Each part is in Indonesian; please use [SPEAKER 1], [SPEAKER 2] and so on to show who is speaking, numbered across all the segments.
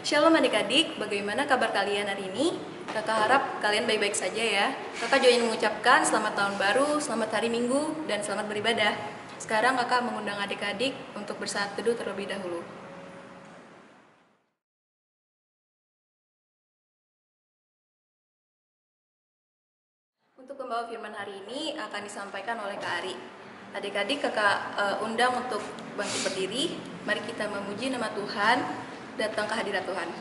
[SPEAKER 1] Shalom adik-adik, bagaimana kabar kalian hari ini? Kakak harap kalian baik-baik saja ya. Kakak juga ingin mengucapkan selamat tahun baru, selamat hari Minggu, dan selamat beribadah. Sekarang kakak mengundang adik-adik untuk bersaat teduh terlebih dahulu. Untuk pembawa firman hari ini akan disampaikan oleh Kak Ari. Adik-adik kakak undang untuk bangkit berdiri. Mari kita memuji nama Tuhan, datang ke hadirat Tuhan.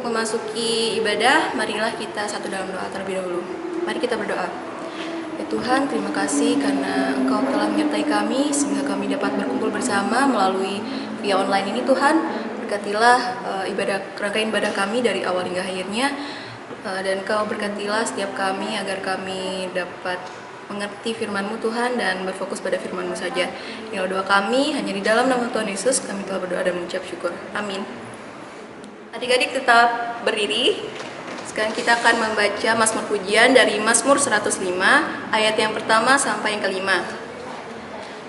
[SPEAKER 1] Memasuki ibadah, marilah kita satu dalam doa terlebih dahulu. Mari kita berdoa. Ya Tuhan, terima kasih karena Engkau telah menyertai kami sehingga kami dapat berkumpul bersama melalui via online ini. Tuhan, berkatilah rangkaian ibadah kami dari awal hingga akhirnya, dan Engkau berkatilah setiap kami agar kami dapat mengerti firman-Mu Tuhan dan berfokus pada firman-Mu saja. Inilah doa kami, hanya di dalam nama Tuhan Yesus kami telah berdoa dan mengucap syukur. Amin. Adik-adik tetap berdiri. Sekarang kita akan membaca Mazmur Pujian dari Mazmur 105 ayat yang pertama sampai yang kelima.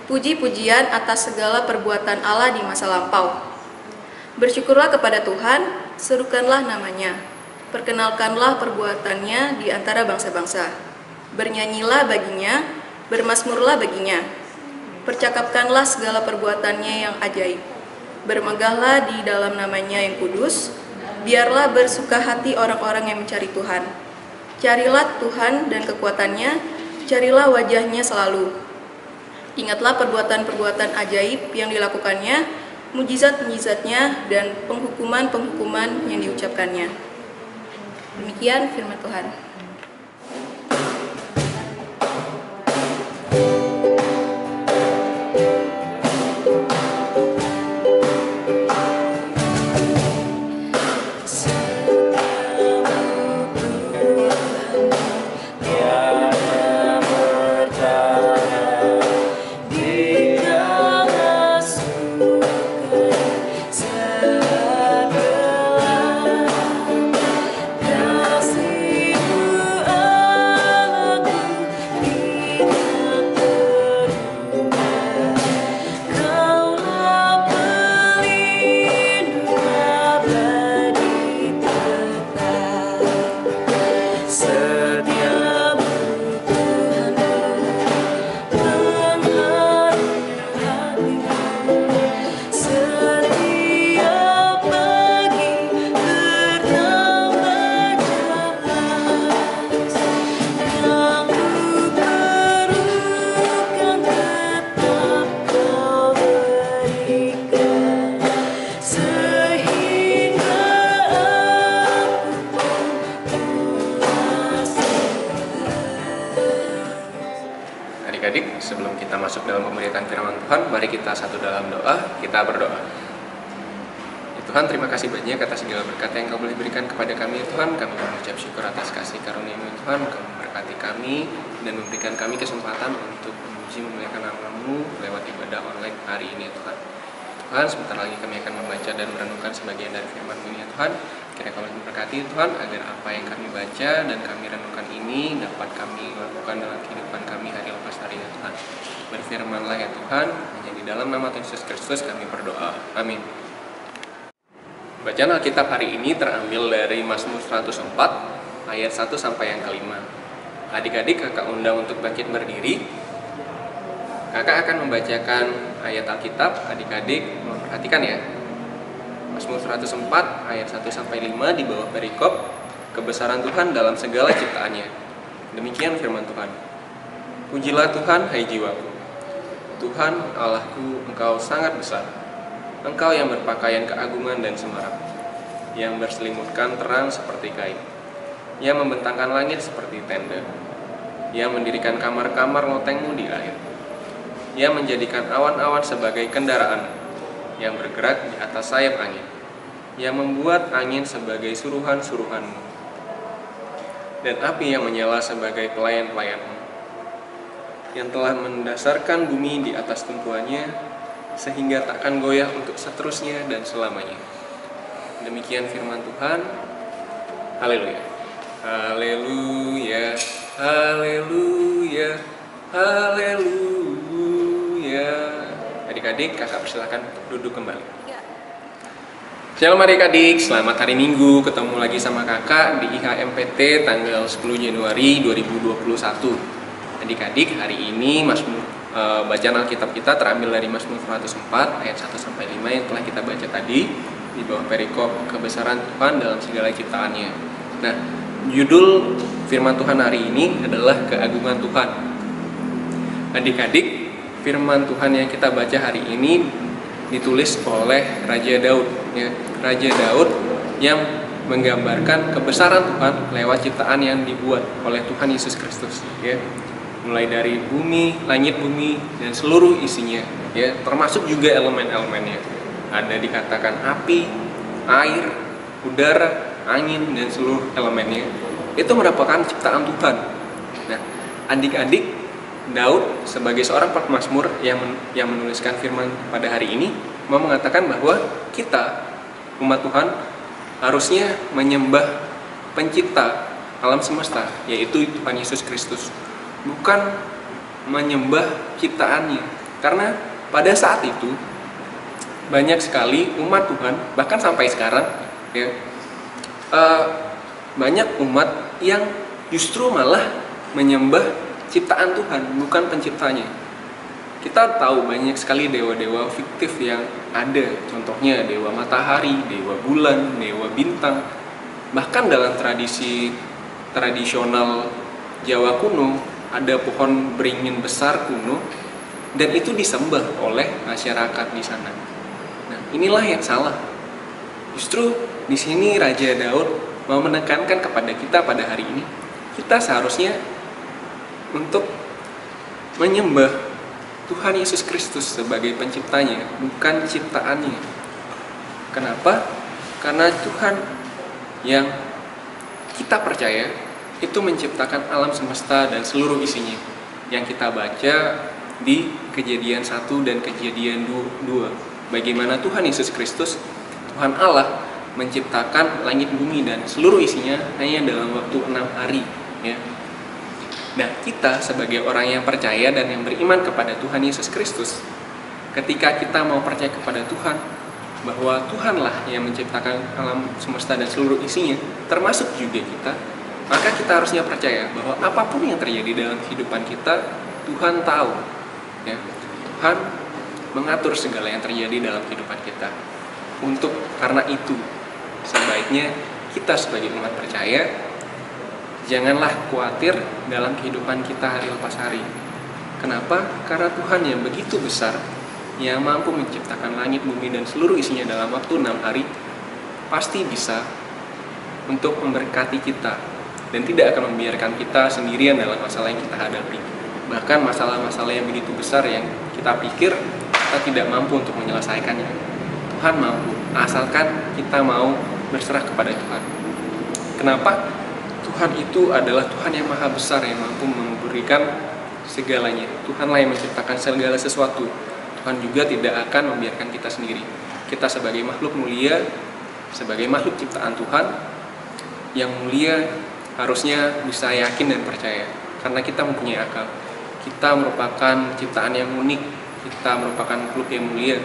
[SPEAKER 1] Puji-pujian atas segala perbuatan Allah di masa lampau. Bersyukurlah kepada Tuhan, serukanlah namanya. Perkenalkanlah perbuatannya di antara bangsa-bangsa. Bernyanyilah baginya, bermazmurlah baginya. Percakapkanlah segala perbuatannya yang ajaib. Bermegahlah di dalam namanya yang kudus. Biarlah bersuka hati orang-orang yang mencari Tuhan. Carilah Tuhan dan kekuatannya, carilah wajahnya selalu. Ingatlah perbuatan-perbuatan ajaib yang dilakukannya, mujizat-mujizatnya, dan penghukuman-penghukuman yang diucapkannya. Demikian firman Tuhan.
[SPEAKER 2] Adik-adik, sebelum kita masuk dalam pemberitaan firman Tuhan, mari kita satu dalam doa, kita berdoa. Ya Tuhan, terima kasih banyak atas segala berkat yang Kau boleh berikan kepada kami, Tuhan. Kami mengucap syukur atas kasih karunia-Mu, Tuhan. Kau memberkati kami dan memberikan kami kesempatan untuk memuji memuliakan nama-Mu lewat ibadah online hari ini, Tuhan. Tuhan, sebentar lagi kami akan membaca dan merenungkan sebagian dari firman-Mu, ya Tuhan. Kiranya Kau memberkati, Tuhan, agar apa yang kami baca dan kami renungkan ini dapat kami lakukan dalam kehidupan kami hari lepas hari, ya Tuhan. Berfirmanlah, ya Tuhan, hanya di dalam nama Tuhan Yesus Kristus kami berdoa. Amin. Bacaan Alkitab hari ini terambil dari Mazmur 104 ayat 1 sampai yang kelima. Adik-adik, kakak undang untuk bangkit berdiri. Kakak akan membacakan ayat Alkitab, adik-adik memperhatikan ya. Mazmur 104 ayat 1 sampai 5 di bawah perikop kebesaran Tuhan dalam segala ciptaannya. Demikian firman Tuhan. Pujilah Tuhan, hai jiwaku. Tuhan Allahku, Engkau sangat besar. Engkau yang berpakaian keagungan dan semarak, yang berselimutkan terang seperti kain, yang membentangkan langit seperti tenda, yang mendirikan kamar-kamar loteng-Mu di air, yang menjadikan awan-awan sebagai kendaraan, yang bergerak di atas sayap angin, yang membuat angin sebagai suruhan-suruhan-Mu, dan api yang menyala sebagai pelayan-pelayan-Mu, yang telah mendasarkan bumi di atas tumpuannya, sehingga takkan goyah untuk seterusnya dan selamanya. Demikian firman Tuhan. Haleluya. Haleluya. Haleluya. Haleluya. Adik-adik, kakak persilakan duduk kembali. Shalom adik-adik, selamat hari Minggu. Ketemu lagi sama kakak di IHMPT tanggal 10 Januari 2021. Adik-adik, hari ini bacaan Alkitab kita terambil dari Mazmur 104 ayat 1 sampai 5 yang telah kita baca tadi di bawah perikop kebesaran Tuhan dalam segala ciptaannya. Nah, judul firman Tuhan hari ini adalah keagungan Tuhan. Adik-adik, firman Tuhan yang kita baca hari ini ditulis oleh Raja Daud, ya. Raja Daud yang menggambarkan kebesaran Tuhan lewat ciptaan yang dibuat oleh Tuhan Yesus Kristus, ya. Mulai dari bumi, langit bumi, dan seluruh isinya, ya, termasuk juga elemen-elemennya. Ada dikatakan api, air, udara, angin, dan seluruh elemennya. Itu merupakan ciptaan Tuhan. Nah, adik-adik, Daud sebagai seorang pemazmur yang menuliskan firman pada hari ini mau mengatakan bahwa kita, umat Tuhan, harusnya menyembah pencipta alam semesta, yaitu Tuhan Yesus Kristus, bukan menyembah ciptaannya. Karena pada saat itu banyak sekali umat Tuhan, bahkan sampai sekarang, ya, banyak umat yang justru malah menyembah ciptaan Tuhan, bukan penciptanya. Kita tahu banyak sekali dewa-dewa fiktif yang ada, contohnya dewa matahari, dewa bulan, dewa bintang. Bahkan dalam tradisi tradisional Jawa kuno ada pohon beringin besar kuno, dan itu disembah oleh masyarakat di sana. Nah, inilah yang salah. Justru di sini Raja Daud mau menekankan kepada kita pada hari ini, kita seharusnya untuk menyembah Tuhan Yesus Kristus sebagai penciptanya, bukan ciptaannya. Kenapa? Karena Tuhan yang kita percaya itu menciptakan alam semesta dan seluruh isinya, yang kita baca di Kejadian 1 dan Kejadian 2. Bagaimana Tuhan Yesus Kristus, Tuhan Allah, menciptakan langit bumi dan seluruh isinya hanya dalam waktu 6 hari, ya. Nah, kita sebagai orang yang percaya dan yang beriman kepada Tuhan Yesus Kristus, ketika kita mau percaya kepada Tuhan bahwa Tuhanlah yang menciptakan alam semesta dan seluruh isinya, termasuk juga kita, maka kita harusnya percaya bahwa apapun yang terjadi dalam kehidupan kita, Tuhan tahu, ya. Tuhan mengatur segala yang terjadi dalam kehidupan kita. Karena itu, sebaiknya kita sebagai umat percaya janganlah khawatir dalam kehidupan kita hari lepas hari. Kenapa? Karena Tuhan yang begitu besar, yang mampu menciptakan langit, bumi, dan seluruh isinya dalam waktu 6 hari, pasti bisa untuk memberkati kita dan tidak akan membiarkan kita sendirian dalam masalah yang kita hadapi. Bahkan masalah-masalah yang begitu besar yang kita pikir kita tidak mampu untuk menyelesaikannya, Tuhan mampu, asalkan kita mau berserah kepada Tuhan. Kenapa? Tuhan itu adalah Tuhan yang maha besar, yang mampu memberikan segalanya. Tuhanlah yang menciptakan segala sesuatu. Tuhan juga tidak akan membiarkan kita sendiri. Kita sebagai makhluk mulia, sebagai makhluk ciptaan Tuhan yang mulia, harusnya bisa yakin dan percaya, karena kita mempunyai akal. Kita merupakan ciptaan yang unik, kita merupakan makhluk yang mulia.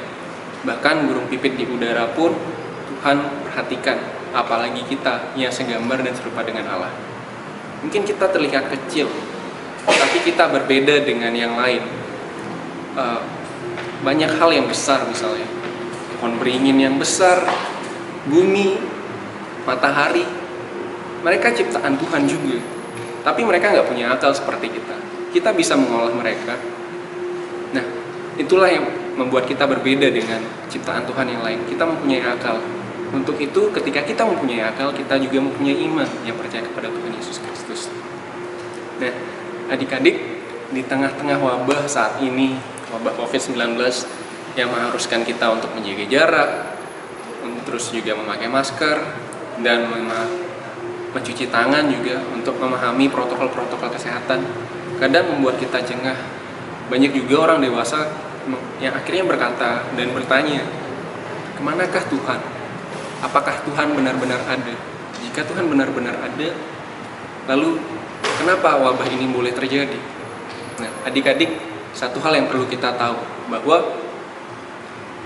[SPEAKER 2] Bahkan burung pipit di udara pun Tuhan perhatikan, apalagi kita yang segambar dan serupa dengan Allah. Mungkin kita terlihat kecil, tapi kita berbeda dengan yang lain. Banyak hal yang besar, misalnya pohon beringin yang besar, bumi, matahari, mereka ciptaan Tuhan juga. Tapi mereka nggak punya akal seperti kita. Kita bisa mengolah mereka. Nah, itulah yang membuat kita berbeda dengan ciptaan Tuhan yang lain. Kita mempunyai akal. Untuk itu, ketika kita mempunyai akal, kita juga mempunyai iman yang percaya kepada Tuhan Yesus Kristus. Nah, adik-adik, di tengah-tengah wabah saat ini, wabah COVID-19 yang mengharuskan kita untuk menjaga jarak, terus juga memakai masker, dan mencuci tangan juga, untuk memahami protokol-protokol kesehatan, kadang membuat kita jengah. Banyak juga orang dewasa yang akhirnya berkata dan bertanya, kemanakah Tuhan? Apakah Tuhan benar-benar ada? Jika Tuhan benar-benar ada, lalu kenapa wabah ini boleh terjadi? Nah, adik-adik, satu hal yang perlu kita tahu, bahwa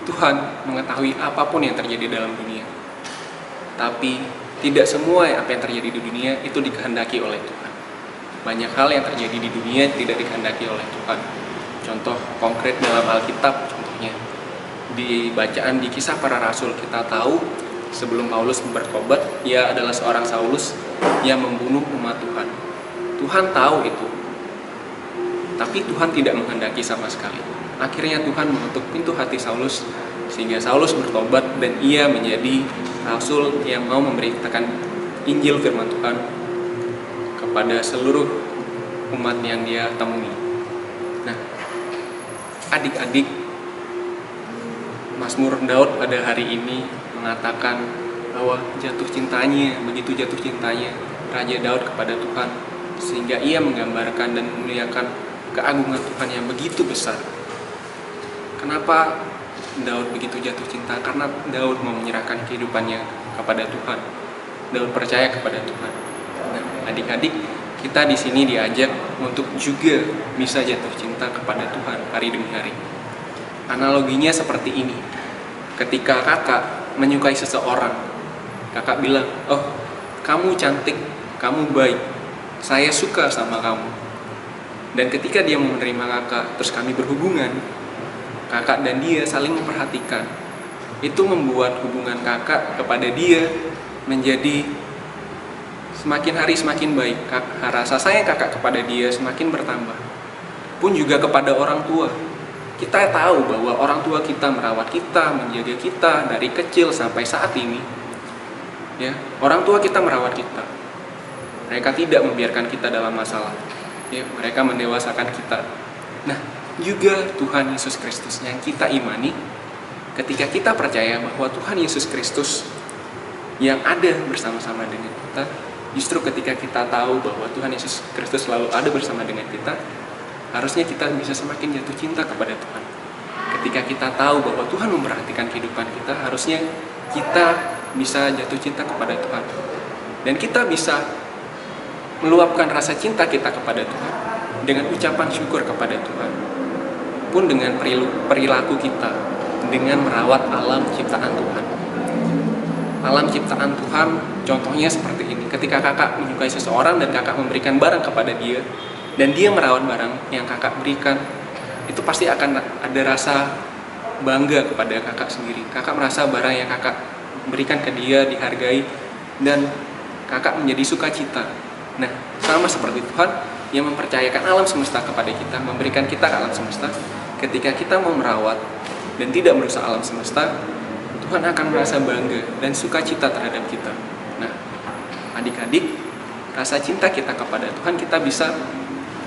[SPEAKER 2] Tuhan mengetahui apapun yang terjadi dalam dunia. Tapi tidak semua apa yang terjadi di dunia itu dikehendaki oleh Tuhan. Banyak hal yang terjadi di dunia tidak dikehendaki oleh Tuhan. Contoh konkret dalam Alkitab, contohnya di bacaan di Kisah Para Rasul, kita tahu sebelum Paulus bertobat, ia adalah seorang Saulus yang membunuh umat Tuhan. Tuhan tahu itu, tapi Tuhan tidak menghendaki sama sekali. Akhirnya Tuhan mengetuk pintu hati Saulus, sehingga Saulus bertobat dan ia menjadi rasul yang mau memberitakan Injil firman Tuhan kepada seluruh umat yang dia temui. Nah, adik-adik, Mazmur Daud pada hari ini mengatakan bahwa begitu jatuh cintanya Raja Daud kepada Tuhan, sehingga ia menggambarkan dan memuliakan keagungan Tuhan yang begitu besar. Kenapa Daud begitu jatuh cinta? Karena Daud mau menyerahkan kehidupannya kepada Tuhan. Daud percaya kepada Tuhan. Nah, adik-adik, kita di sini diajak untuk juga bisa jatuh cinta kepada Tuhan hari demi hari. Analoginya seperti ini. Ketika kakak menyukai seseorang, kakak bilang, "Oh, kamu cantik, kamu baik, saya suka sama kamu." Dan ketika dia mau menerima kakak, terus kami berhubungan, kakak dan dia saling memperhatikan. Itu membuat hubungan kakak kepada dia menjadi semakin hari semakin baik. Rasa sayang kakak kepada dia semakin bertambah. Pun juga kepada orang tua. Kita tahu bahwa orang tua kita merawat kita, menjaga kita dari kecil sampai saat ini. Ya, orang tua kita merawat kita. Mereka tidak membiarkan kita dalam masalah. Ya, mereka mendewasakan kita. Nah, juga Tuhan Yesus Kristus yang kita imani, ketika kita percaya bahwa Tuhan Yesus Kristus yang ada bersama-sama dengan kita, justru ketika kita tahu bahwa Tuhan Yesus Kristus selalu ada bersama dengan kita, harusnya kita bisa semakin jatuh cinta kepada Tuhan. Ketika kita tahu bahwa Tuhan memperhatikan kehidupan kita, harusnya kita bisa jatuh cinta kepada Tuhan. Dan kita bisa meluapkan rasa cinta kita kepada Tuhan dengan ucapan syukur kepada Tuhan. Pun dengan perilaku kita, dengan merawat alam ciptaan Tuhan. Alam ciptaan Tuhan contohnya seperti ini. Ketika kakak menyukai seseorang dan kakak memberikan barang kepada dia, dan dia merawat barang yang kakak berikan, itu pasti akan ada rasa bangga kepada kakak sendiri. Kakak merasa barang yang kakak berikan ke dia dihargai, dan kakak menjadi sukacita. Nah, sama seperti Tuhan yang mempercayakan alam semesta kepada kita, memberikan kita ke alam semesta. Ketika kita mau merawat dan tidak merusak alam semesta, Tuhan akan merasa bangga dan sukacita terhadap kita. Nah, adik-adik, rasa cinta kita kepada Tuhan kita bisa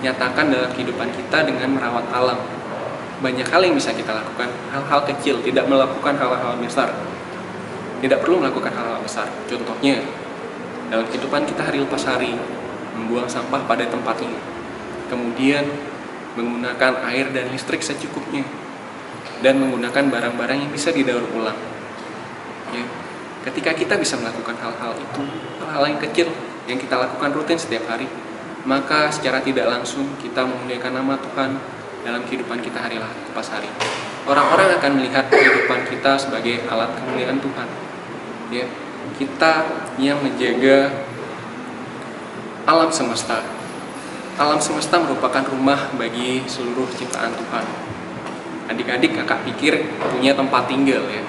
[SPEAKER 2] nyatakan dalam kehidupan kita dengan merawat alam. Banyak hal yang bisa kita lakukan, hal-hal kecil, tidak melakukan hal-hal besar. tidak perlu melakukan hal-hal besar. Contohnya, dalam kehidupan kita hari lepas hari, membuang sampah pada tempatnya, kemudian menggunakan air dan listrik secukupnya, dan menggunakan barang-barang yang bisa didaur ulang. Ya. Ketika kita bisa melakukan hal-hal itu, hal-hal yang kecil yang kita lakukan rutin setiap hari, maka secara tidak langsung kita memuliakan nama Tuhan dalam kehidupan kita hari lepas hari. Orang-orang akan melihat kehidupan kita sebagai alat kemuliaan Tuhan. Ya, kita yang menjaga alam semesta. Alam semesta merupakan rumah bagi seluruh ciptaan Tuhan. Adik-adik, kakak pikir punya tempat tinggal ya.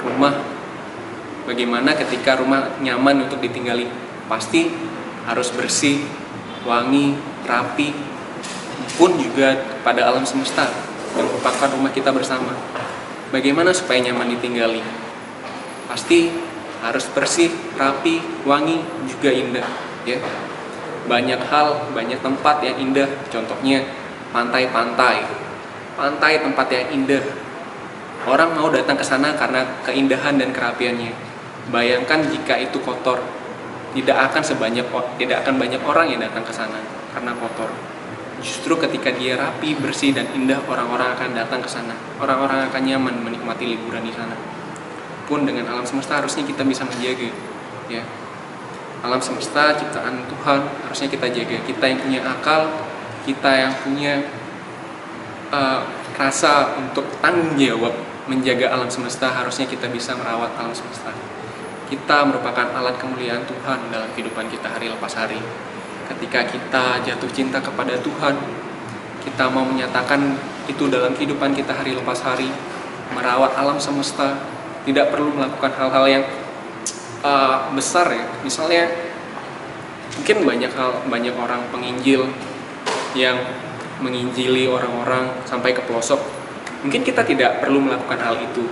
[SPEAKER 2] Rumah, bagaimana ketika rumah nyaman untuk ditinggali? Pasti harus bersih, wangi, rapi, pun juga pada alam semesta yang merupakan rumah kita bersama. Bagaimana supaya nyaman ditinggali? Pasti harus bersih, rapi, wangi, juga indah ya. Banyak hal, banyak tempat yang indah. Contohnya pantai-pantai. Pantai tempat yang indah. Orang mau datang ke sana karena keindahan dan kerapiannya. Bayangkan jika itu kotor, tidak akan banyak orang yang datang ke sana karena kotor. Justru ketika dia rapi, bersih dan indah, orang-orang akan datang ke sana. Orang-orang akan nyaman menikmati liburan di sana. Pun dengan alam semesta harusnya kita bisa menjaga, ya. Alam semesta ciptaan Tuhan harusnya kita jaga. Kita yang punya akal, kita yang punya rasa untuk tanggung jawab menjaga alam semesta, harusnya kita bisa merawat alam semesta. Kita merupakan alat kemuliaan Tuhan dalam kehidupan kita hari lepas hari. Ketika kita jatuh cinta kepada Tuhan, kita mau menyatakan itu dalam kehidupan kita hari lepas hari, merawat alam semesta, tidak perlu melakukan hal-hal yang besar ya. Misalnya mungkin banyak orang penginjil yang menginjili orang-orang sampai ke pelosok. Mungkin kita tidak perlu melakukan hal itu.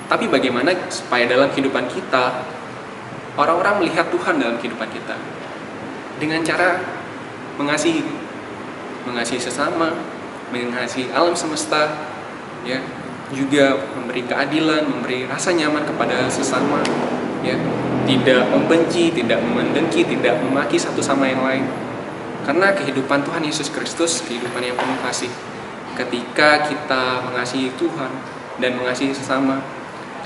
[SPEAKER 2] Tapi bagaimana supaya dalam kehidupan kita orang-orang melihat Tuhan dalam kehidupan kita dengan cara mengasihi sesama, mengasihi alam semesta, ya, juga memberi keadilan, memberi rasa nyaman kepada sesama, ya, tidak membenci, tidak mendengki, tidak memaki satu sama yang lain. Karena kehidupan Tuhan Yesus Kristus kehidupan yang penuh kasih. Ketika kita mengasihi Tuhan dan mengasihi sesama,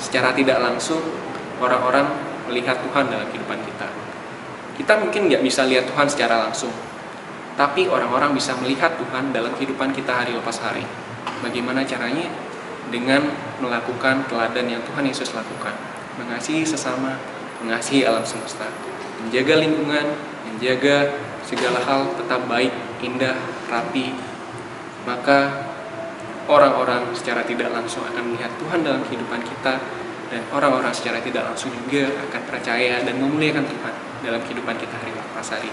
[SPEAKER 2] secara tidak langsung orang-orang melihat Tuhan dalam kehidupan kita. Kita mungkin nggak bisa lihat Tuhan secara langsung, tapi orang-orang bisa melihat Tuhan dalam kehidupan kita hari lepas hari. Bagaimana caranya? Dengan melakukan teladan yang Tuhan Yesus lakukan, mengasihi sesama, mengasihi alam semesta, menjaga lingkungan, menjaga segala hal tetap baik, indah, rapi. Maka orang-orang secara tidak langsung akan melihat Tuhan dalam kehidupan kita, dan orang-orang secara tidak langsung juga akan percaya dan memuliakan Tuhan dalam kehidupan kita hari lepas hari.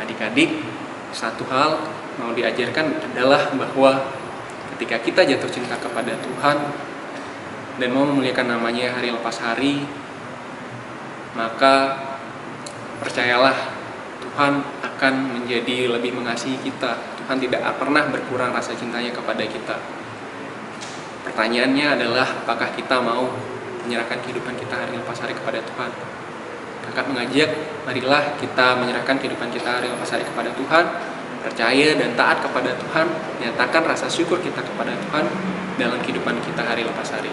[SPEAKER 2] Adik-adik, satu hal mau diajarkan adalah bahwa ketika kita jatuh cinta kepada Tuhan dan mau memuliakan namanya hari lepas hari, maka percayalah Tuhan akan menjadi lebih mengasihi kita. Tuhan tidak pernah berkurang rasa cintanya kepada kita. Pertanyaannya adalah apakah kita mau menyerahkan kehidupan kita hari lepas hari kepada Tuhan? Kakak mengajak, marilah kita menyerahkan kehidupan kita hari lepas hari kepada Tuhan, percaya dan taat kepada Tuhan, nyatakan rasa syukur kita kepada Tuhan dalam kehidupan kita hari lepas hari.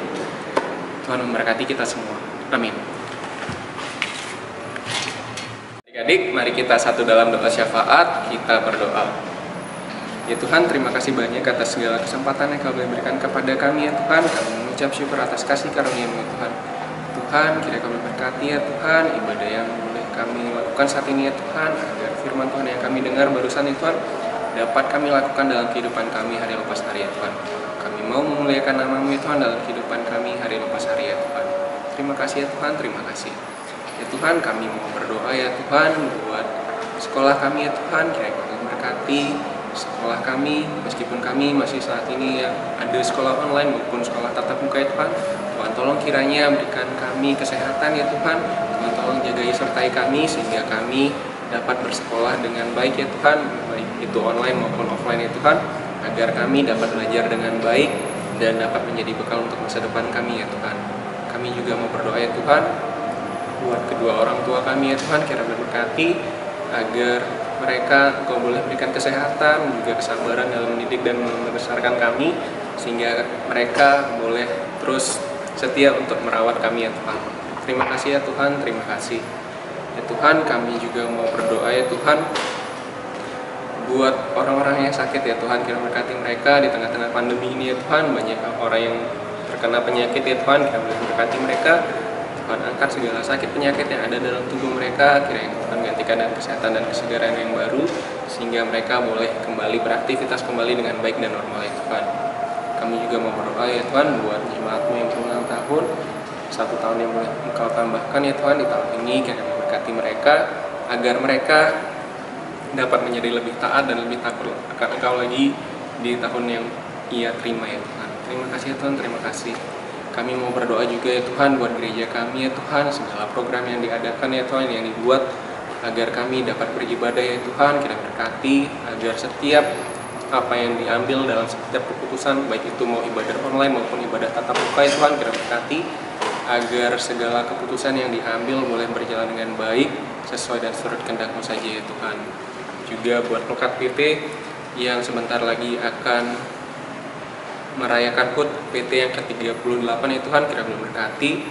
[SPEAKER 2] Tuhan memberkati kita semua. Amin. Adik-adik, mari kita satu dalam doa syafaat, kita berdoa. Ya Tuhan, terima kasih banyak atas segala kesempatan yang Kau berikan kepada kami ya Tuhan. Kami mengucap syukur atas kasih karunia-Mu Tuhan. Tuhan, kiranya Kau berkati ya Tuhan ibadah yang boleh kami lakukan saat ini ya Tuhan, agar firman Tuhan yang kami dengar barusan ya Tuhan dapat kami lakukan dalam kehidupan kami hari lepas hari ya Tuhan. Kami mau memuliakan nama-Mu ya Tuhan dalam kehidupan kami hari lepas hari ya Tuhan. Terima kasih ya Tuhan, terima kasih. Ya Tuhan, kami mau berdoa ya Tuhan buat sekolah kami ya Tuhan, kiranya Kau berkati sekolah kami, meskipun kami masih saat ini ya ada sekolah online maupun sekolah tatap muka ya Tuhan. Tuhan tolong kiranya berikan kami kesehatan ya Tuhan. Tuhan tolong jagai sertai kami sehingga kami dapat bersekolah dengan baik ya Tuhan, baik itu online maupun offline ya Tuhan, agar kami dapat belajar dengan baik dan dapat menjadi bekal untuk masa depan kami ya Tuhan. Kami juga mau berdoa ya Tuhan buat kedua orang tua kami ya Tuhan, kiranya berkati agar mereka Engkau boleh berikan kesehatan, juga kesabaran dalam mendidik dan membesarkan kami, sehingga mereka boleh terus setia untuk merawat kami ya Tuhan. Terima kasih ya Tuhan, terima kasih. Ya Tuhan, kami juga mau berdoa ya Tuhan buat orang-orang yang sakit ya Tuhan, kiranya berkati mereka di tengah-tengah pandemi ini ya Tuhan. Banyak orang yang terkena penyakit ya Tuhan, kiranya berkati mereka. Tuhan, angkat segala sakit penyakit yang ada dalam tubuh mereka, kiranya Tuhan gantikan dengan kesehatan dan kesegaran yang baru, sehingga mereka boleh kembali beraktivitas kembali dengan baik dan normal ya Tuhan. Kami juga mau berdoa ya Tuhan buat jemaat-Mu yang berulang tahun, 1 tahun yang boleh Engkau tambahkan ya Tuhan di tahun ini, kiranya berkati mereka agar mereka dapat menjadi lebih taat dan lebih takut akan Engkau lagi di tahun yang ia terima ya Tuhan. Terima kasih ya Tuhan, terima kasih. Kami mau berdoa juga ya Tuhan buat gereja kami ya Tuhan, segala program yang diadakan ya Tuhan, yang dibuat agar kami dapat beribadah ya Tuhan, kiranya berkati agar setiap apa yang diambil dalam setiap keputusan, baik itu mau ibadah online maupun ibadah tatap muka ya Tuhan, kiranya berkati agar segala keputusan yang diambil boleh berjalan dengan baik sesuai dan turut kehendak-Mu saja ya Tuhan. Juga buat Pekat PT yang sebentar lagi akan merayakan HUT PT yang ke-38 ya Tuhan, kiranya berkati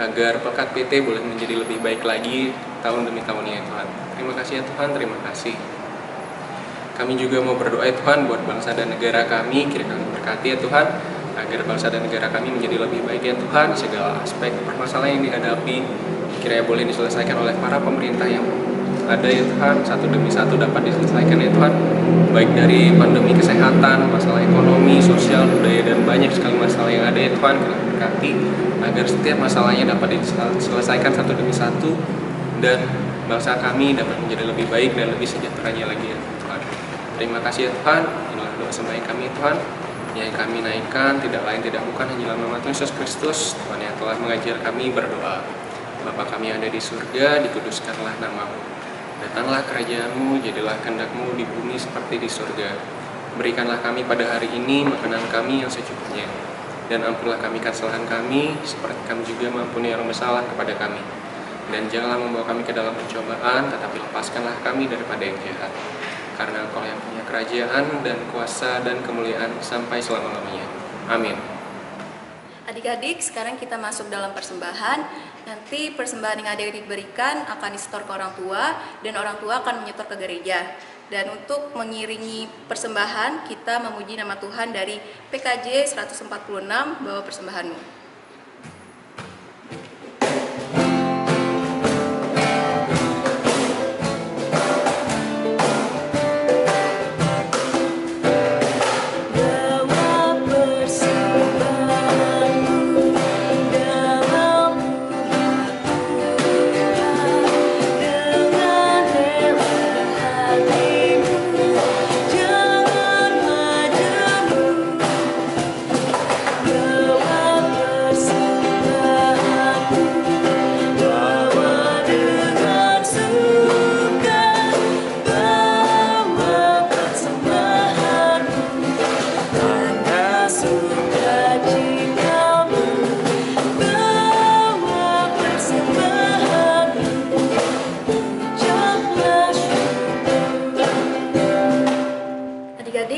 [SPEAKER 2] agar Pekat PT boleh menjadi lebih baik lagi tahun demi tahunnya ya Tuhan. Terima kasih ya Tuhan, terima kasih. Kami juga mau berdoa ya Tuhan buat bangsa dan negara kami, kiranya berkati ya Tuhan agar bangsa dan negara kami menjadi lebih baik ya Tuhan. Segala aspek permasalahan yang dihadapi kiranya boleh diselesaikan oleh para pemerintah yang ada ya Tuhan, satu demi satu dapat diselesaikan ya Tuhan, baik dari pandemi kesehatan, masalah ekonomi, sosial, budaya, dan banyak sekali masalah yang ada ya Tuhan. Kiranya berkati agar setiap masalahnya dapat diselesaikan satu demi satu dan bangsa kami dapat menjadi lebih baik dan lebih sejahteranya lagi ya Tuhan. Terima kasih ya Tuhan. Inilah doa sembahyang kami Tuhan, yang kami naikkan tidak lain tidak bukan hanya dalam nama Tuhan Yesus Kristus, Tuhan yang telah mengajar kami berdoa. Bapa kami yang ada di surga, dikuduskanlah nama-Mu. Datanglah kerajaan-Mu, jadilah kehendak-Mu di bumi seperti di surga. Berikanlah kami pada hari ini makanan kami yang secukupnya, dan ampunilah kami kesalahan kami, seperti kami juga mengampuni orang bersalah kepada kami. Dan janganlah membawa kami ke dalam pencobaan, tetapi lepaskanlah kami daripada yang jahat. Karena Engkau yang punya kerajaan dan kuasa dan kemuliaan sampai selama-lamanya. Amin.
[SPEAKER 1] Adik-adik, sekarang kita masuk dalam persembahan. Nanti persembahan yang adik-adik berikan akan disetor ke orang tua, dan orang tua akan menyetor ke gereja. Dan untuk mengiringi persembahan, kita memuji nama Tuhan dari PKJ 146, bawa persembahanmu.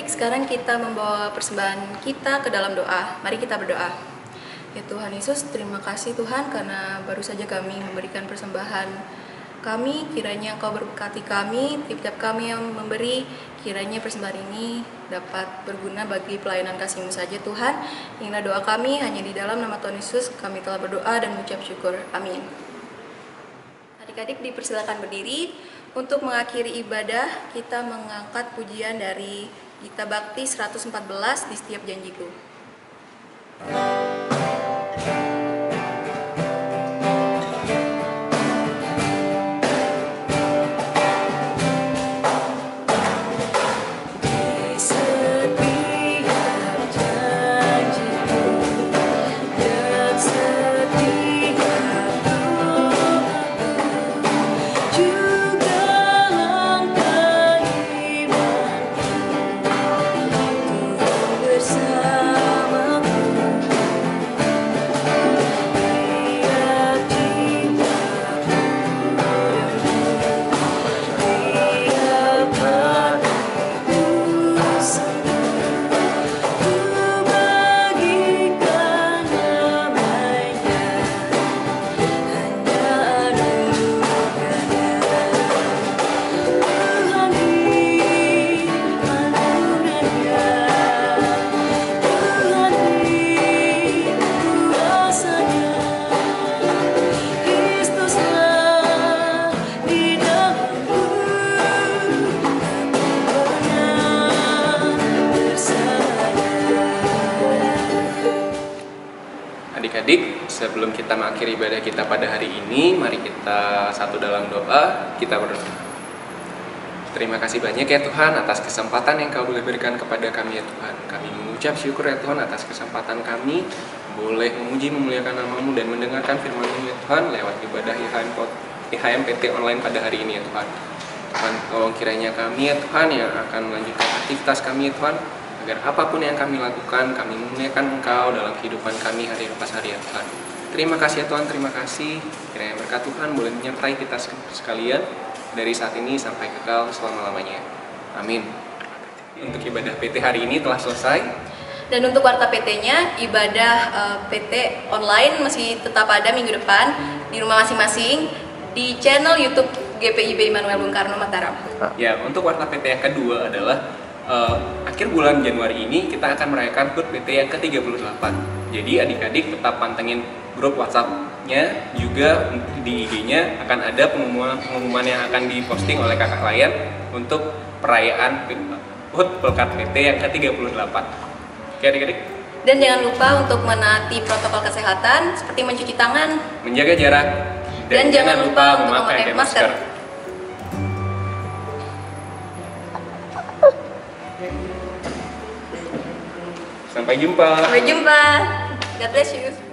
[SPEAKER 1] Sekarang kita membawa persembahan kita ke dalam doa. Mari kita berdoa. Ya Tuhan Yesus, terima kasih Tuhan karena baru saja kami memberikan persembahan kami. Kiranya Engkau berkati kami, tiap-tiap kami yang memberi, kiranya persembahan ini dapat berguna bagi pelayanan kasih-Mu saja Tuhan. Inilah doa kami, hanya di dalam nama Tuhan Yesus kami telah berdoa dan mengucap syukur. Amin. Adik-adik dipersilakan berdiri. Untuk mengakhiri ibadah, kita mengangkat pujian dari Gita Bakti 114 di Setiap Janjiku.
[SPEAKER 2] Sebelum kita mengakhiri ibadah kita pada hari ini, mari kita satu dalam doa, kita berdoa. Terima kasih banyak ya Tuhan atas kesempatan yang Kau boleh berikan kepada kami ya Tuhan. Kami mengucap syukur ya Tuhan atas kesempatan kami boleh memuji memuliakan nama-Mu dan mendengarkan firman-Mu ya Tuhan lewat ibadah IHMPT online pada hari ini ya Tuhan. Tuhan tolong kiranya kami ya Tuhan yang akan melanjutkan aktivitas kami ya Tuhan, agar apapun yang kami lakukan, kami memuliakan Engkau dalam kehidupan kami hari lepas hari ya Tuhan. Terima kasih ya Tuhan, terima kasih. Kiranya berkat Tuhan boleh menyertai kita sekalian dari saat ini sampai kekal selama-lamanya. Amin. Untuk ibadah PT hari ini telah selesai.
[SPEAKER 1] Dan untuk warta PT-nya, ibadah PT online masih tetap ada minggu depan di rumah masing-masing di channel YouTube GPIB Immanuel Bung Karno Mataram.
[SPEAKER 2] Ya, untuk warta PT yang kedua adalah akhir bulan Januari ini kita akan merayakan HUT PT yang ke-38. Jadi adik-adik tetap pantengin grup WhatsApp-nya, juga di IG-nya akan ada pengumuman yang akan diposting oleh kakak Layan untuk perayaan HUT Pelkat PT yang ke-38. Oke adik-adik?
[SPEAKER 1] Dan jangan lupa untuk menaati protokol kesehatan seperti mencuci tangan,
[SPEAKER 2] menjaga jarak,
[SPEAKER 1] dan jangan lupa untuk memakai masker.
[SPEAKER 2] Sampai jumpa.
[SPEAKER 1] Sampai jumpa. God bless you.